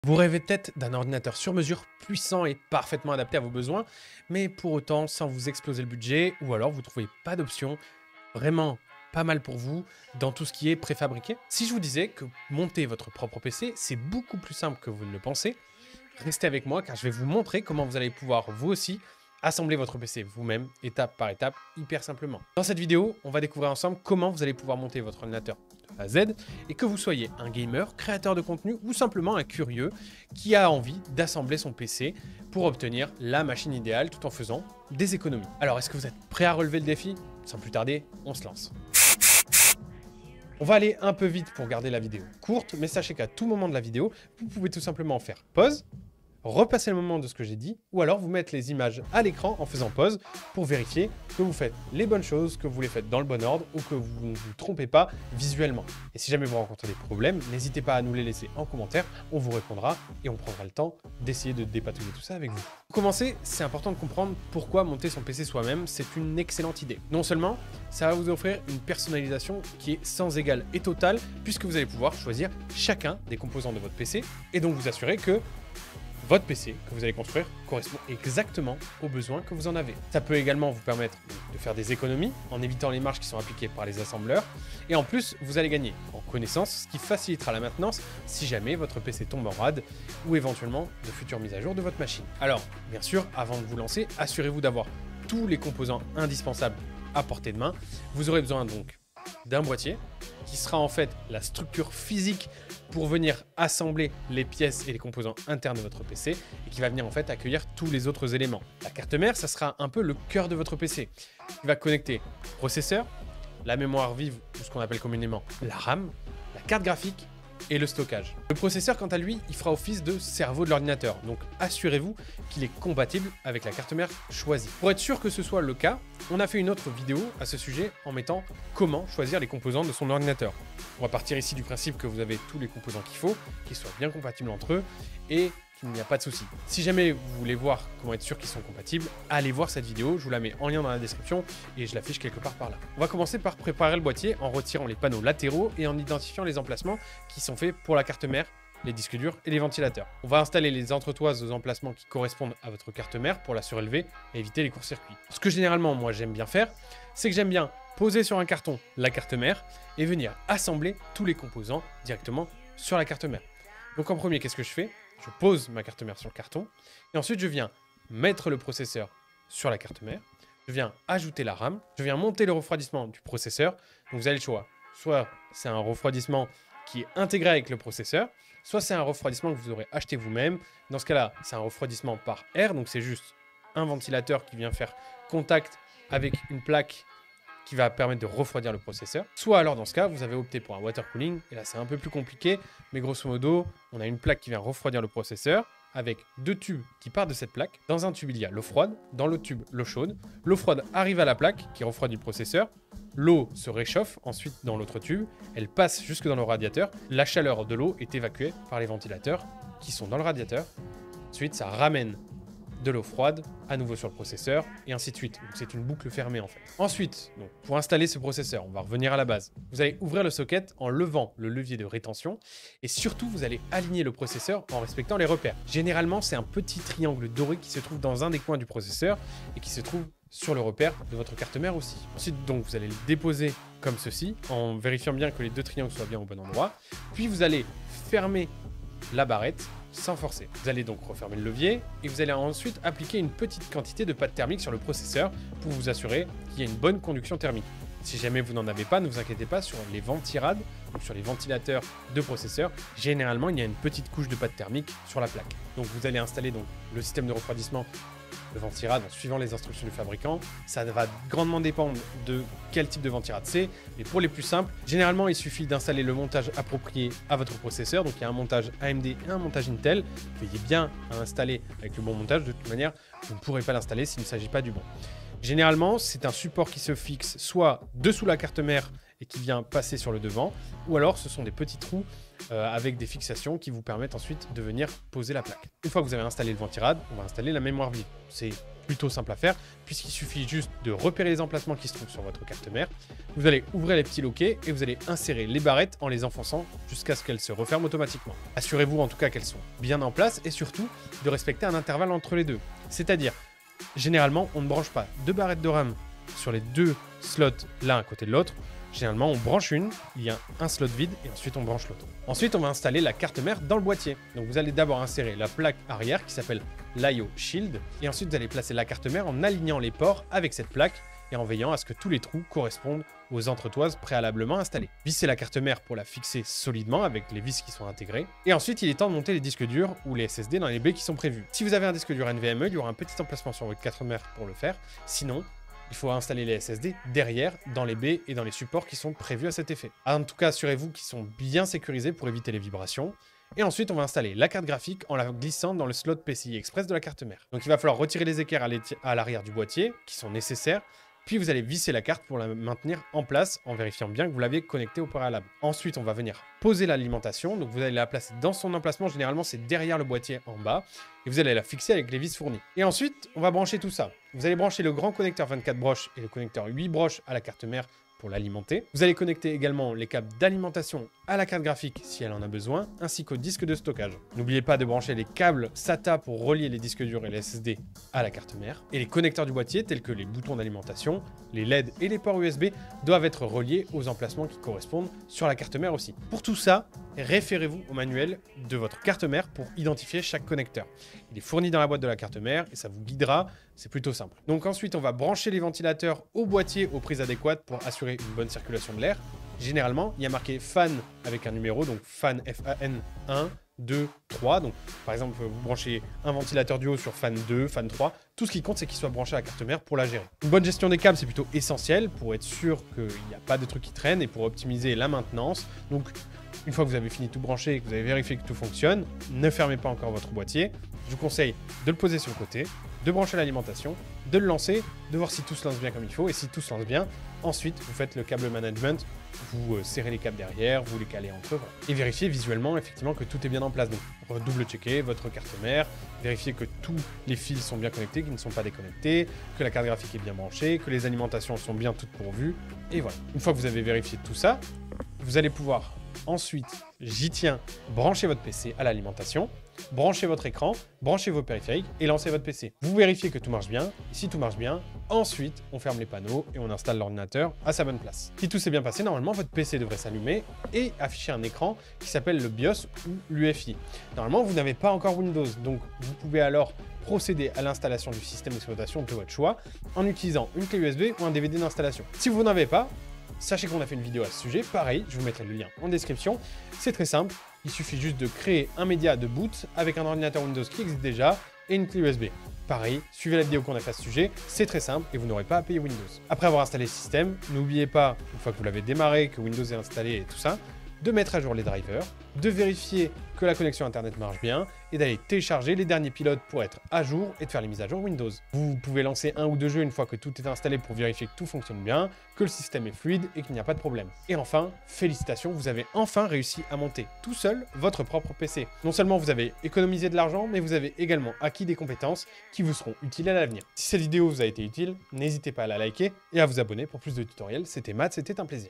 Vous rêvez peut-être d'un ordinateur sur mesure, puissant et parfaitement adapté à vos besoins, mais pour autant sans vous exploser le budget, ou alors vous ne trouvez pas d'option vraiment pas mal pour vous dans tout ce qui est préfabriqué. Si je vous disais que monter votre propre PC, c'est beaucoup plus simple que vous ne le pensez, restez avec moi car je vais vous montrer comment vous allez pouvoir vous aussi assembler votre PC vous-même, étape par étape, hyper simplement. Dans cette vidéo, on va découvrir ensemble comment vous allez pouvoir monter votre ordinateur de A à Z, et que vous soyez un gamer, créateur de contenu ou simplement un curieux qui a envie d'assembler son PC pour obtenir la machine idéale tout en faisant des économies. Alors, est-ce que vous êtes prêt à relever le défi? Sans plus tarder, on se lance. On va aller un peu vite pour garder la vidéo courte, mais sachez qu'à tout moment de la vidéo, vous pouvez tout simplement faire pause, repasser le moment de ce que j'ai dit, ou alors vous mettre les images à l'écran en faisant pause pour vérifier que vous faites les bonnes choses, que vous les faites dans le bon ordre ou que vous ne vous trompez pas visuellement. Et si jamais vous rencontrez des problèmes, n'hésitez pas à nous les laisser en commentaire, on vous répondra et on prendra le temps d'essayer de dépatouiller tout ça avec vous. Pour commencer, c'est important de comprendre pourquoi monter son PC soi-même, c'est une excellente idée. Non seulement, ça va vous offrir une personnalisation qui est sans égale et totale, puisque vous allez pouvoir choisir chacun des composants de votre PC et donc vous assurer que votre PC que vous allez construire correspond exactement aux besoins que vous en avez. Ça peut également vous permettre de faire des économies en évitant les marges qui sont appliquées par les assembleurs. Et en plus, vous allez gagner en connaissance, ce qui facilitera la maintenance si jamais votre PC tombe en rade ou éventuellement de futures mises à jour de votre machine. Alors, bien sûr, avant de vous lancer, assurez-vous d'avoir tous les composants indispensables à portée de main. Vous aurez besoin donc d'un boîtier qui sera en fait la structure physique pour venir assembler les pièces et les composants internes de votre PC et qui va venir en fait accueillir tous les autres éléments. La carte mère, ça sera un peu le cœur de votre PC. Il va connecter le processeur, la mémoire vive ou ce qu'on appelle communément la RAM, la carte graphique et le stockage. Le processeur, quant à lui, il fera office de cerveau de l'ordinateur, donc assurez-vous qu'il est compatible avec la carte mère choisie. Pour être sûr que ce soit le cas, on a fait une autre vidéo à ce sujet en mettant comment choisir les composants de son ordinateur. On va partir ici du principe que vous avez tous les composants qu'il faut, qu'ils soient bien compatibles entre eux et qu'il n'y a pas de souci. Si jamais vous voulez voir comment être sûr qu'ils sont compatibles, allez voir cette vidéo, je vous la mets en lien dans la description et je l'affiche quelque part par là. On va commencer par préparer le boîtier en retirant les panneaux latéraux et en identifiant les emplacements qui sont faits pour la carte mère, les disques durs et les ventilateurs. On va installer les entretoises aux emplacements qui correspondent à votre carte mère pour la surélever et éviter les courts-circuits. Ce que généralement moi j'aime bien faire, c'est que j'aime bien poser sur un carton la carte mère et venir assembler tous les composants directement sur la carte mère. Donc en premier, qu'est-ce que je fais? Je pose ma carte mère sur le carton et ensuite je viens mettre le processeur sur la carte mère. Je viens ajouter la RAM. Je viens monter le refroidissement du processeur. Donc vous avez le choix. Soit c'est un refroidissement qui est intégré avec le processeur, soit c'est un refroidissement que vous aurez acheté vous-même. Dans ce cas-là, c'est un refroidissement par air. Donc c'est juste un ventilateur qui vient faire contact avec une plaque qui va permettre de refroidir le processeur. Soit alors dans ce cas, vous avez opté pour un water cooling, et là c'est un peu plus compliqué, mais grosso modo, on a une plaque qui vient refroidir le processeur, avec deux tubes qui partent de cette plaque. Dans un tube, il y a l'eau froide, dans l'autre tube, l'eau chaude. L'eau froide arrive à la plaque qui refroidit le processeur, l'eau se réchauffe ensuite dans l'autre tube, elle passe jusque dans le radiateur, la chaleur de l'eau est évacuée par les ventilateurs qui sont dans le radiateur. Ensuite, ça ramène de l'eau froide à nouveau sur le processeur et ainsi de suite. Donc c'est une boucle fermée en fait. Ensuite, donc, pour installer ce processeur, on va revenir à la base. Vous allez ouvrir le socket en levant le levier de rétention et surtout vous allez aligner le processeur en respectant les repères. Généralement, c'est un petit triangle doré qui se trouve dans un des coins du processeur et qui se trouve sur le repère de votre carte mère aussi. Ensuite, donc, vous allez le déposer comme ceci en vérifiant bien que les deux triangles soient bien au bon endroit. Puis vous allez fermer la barrette sans forcer. Vous allez donc refermer le levier et vous allez ensuite appliquer une petite quantité de pâte thermique sur le processeur pour vous assurer qu'il y a une bonne conduction thermique. Si jamais vous n'en avez pas, ne vous inquiétez pas, sur les ventirades, donc sur les ventilateurs de processeur, généralement il y a une petite couche de pâte thermique sur la plaque. Donc vous allez installer donc le système de refroidissement de ventirade en suivant les instructions du fabricant. Ça va grandement dépendre de quel type de ventirade c'est, mais pour les plus simples, généralement il suffit d'installer le montage approprié à votre processeur. Donc il y a un montage AMD et un montage Intel. Veillez bien à installer avec le bon montage, de toute manière vous ne pourrez pas l'installer s'il ne s'agit pas du bon. Généralement c'est un support qui se fixe soit dessous la carte mère et qui vient passer sur le devant, ou alors ce sont des petits trous avec des fixations qui vous permettent ensuite de venir poser la plaque. Une fois que vous avez installé le ventirad, on va installer la mémoire vive. C'est plutôt simple à faire puisqu'il suffit juste de repérer les emplacements qui se trouvent sur votre carte mère. Vous allez ouvrir les petits loquets et vous allez insérer les barrettes en les enfonçant jusqu'à ce qu'elles se referment automatiquement. Assurez-vous en tout cas qu'elles sont bien en place et surtout de respecter un intervalle entre les deux. C'est-à-dire, généralement, on ne branche pas deux barrettes de RAM sur les deux slots l'un à côté de l'autre. Généralement, on branche une, il y a un slot vide et ensuite on branche l'autre. Ensuite, on va installer la carte mère dans le boîtier. Donc vous allez d'abord insérer la plaque arrière qui s'appelle l'IO Shield et ensuite vous allez placer la carte mère en alignant les ports avec cette plaque et en veillant à ce que tous les trous correspondent aux entretoises préalablement installées. Vissez la carte mère pour la fixer solidement avec les vis qui sont intégrées. Et ensuite, il est temps de monter les disques durs ou les SSD dans les baies qui sont prévus. Si vous avez un disque dur NVMe, il y aura un petit emplacement sur votre carte mère pour le faire. Sinon, il faut installer les SSD derrière, dans les baies et dans les supports qui sont prévus à cet effet. En tout cas, assurez-vous qu'ils sont bien sécurisés pour éviter les vibrations. Et ensuite, on va installer la carte graphique en la glissant dans le slot PCI Express de la carte mère. Donc, il va falloir retirer les équerres à l'arrière du boîtier, qui sont nécessaires. Puis, vous allez visser la carte pour la maintenir en place en vérifiant bien que vous l'aviez connectée au préalable. Ensuite, on va venir poser l'alimentation. Donc, vous allez la placer dans son emplacement. Généralement, c'est derrière le boîtier en bas. Et vous allez la fixer avec les vis fournies. Et ensuite, on va brancher tout ça. Vous allez brancher le grand connecteur 24 broches et le connecteur 8 broches à la carte mère pour l'alimenter. Vous allez connecter également les câbles d'alimentation à la carte graphique si elle en a besoin, ainsi qu'au disque de stockage. N'oubliez pas de brancher les câbles SATA pour relier les disques durs et les SSD à la carte mère. Et les connecteurs du boîtier, tels que les boutons d'alimentation, les LED et les ports USB, doivent être reliés aux emplacements qui correspondent sur la carte mère aussi. Pour tout ça, référez-vous au manuel de votre carte mère pour identifier chaque connecteur. Il est fourni dans la boîte de la carte mère et ça vous guidera, c'est plutôt simple. Donc ensuite, on va brancher les ventilateurs au boîtier aux prises adéquates pour assurer une bonne circulation de l'air. Généralement, il y a marqué fan avec un numéro, donc fan FAN 1, 2, 3. Donc par exemple, vous branchez un ventilateur du haut sur fan 2, fan 3. Tout ce qui compte, c'est qu'il soit branché à la carte mère pour la gérer. Une bonne gestion des câbles, c'est plutôt essentiel pour être sûr qu'il n'y a pas de trucs qui traînent et pour optimiser la maintenance. Donc une fois que vous avez fini de tout brancher et que vous avez vérifié que tout fonctionne, ne fermez pas encore votre boîtier. Je vous conseille de le poser sur le côté, de brancher l'alimentation, de le lancer, de voir si tout se lance bien comme il faut. Et si tout se lance bien, ensuite, vous faites le câble management, vous serrez les câbles derrière, vous les calez entre eux. Voilà. Et vérifiez visuellement, effectivement, que tout est bien en place. Donc, double-checker votre carte mère, vérifiez que tous les fils sont bien connectés, qu'ils ne sont pas déconnectés, que la carte graphique est bien branchée, que les alimentations sont bien toutes pourvues. Et voilà. Une fois que vous avez vérifié tout ça, vous allez pouvoir ensuite, j'y tiens, brancher votre PC à l'alimentation, branchez votre écran, branchez vos périphériques et lancez votre PC. Vous vérifiez que tout marche bien. Et si tout marche bien, ensuite, on ferme les panneaux et on installe l'ordinateur à sa bonne place. Si tout s'est bien passé, normalement, votre PC devrait s'allumer et afficher un écran qui s'appelle le BIOS ou l'UEFI. Normalement, vous n'avez pas encore Windows, donc vous pouvez alors procéder à l'installation du système d'exploitation de votre choix en utilisant une clé USB ou un DVD d'installation. Si vous n'en avez pas, sachez qu'on a fait une vidéo à ce sujet, pareil, je vous mettrai le lien en description. C'est très simple, il suffit juste de créer un média de boot avec un ordinateur Windows qui existe déjà et une clé USB. Pareil, suivez la vidéo qu'on a fait à ce sujet, c'est très simple et vous n'aurez pas à payer Windows. Après avoir installé le système, n'oubliez pas, une fois que vous l'avez démarré, que Windows est installé et tout ça, de mettre à jour les drivers, de vérifier que la connexion Internet marche bien et d'aller télécharger les derniers pilotes pour être à jour et de faire les mises à jour Windows. Vous pouvez lancer un ou deux jeux une fois que tout est installé pour vérifier que tout fonctionne bien, que le système est fluide et qu'il n'y a pas de problème. Et enfin, félicitations, vous avez enfin réussi à monter tout seul votre propre PC. Non seulement vous avez économisé de l'argent, mais vous avez également acquis des compétences qui vous seront utiles à l'avenir. Si cette vidéo vous a été utile, n'hésitez pas à la liker et à vous abonner pour plus de tutoriels. C'était Matt, c'était un plaisir.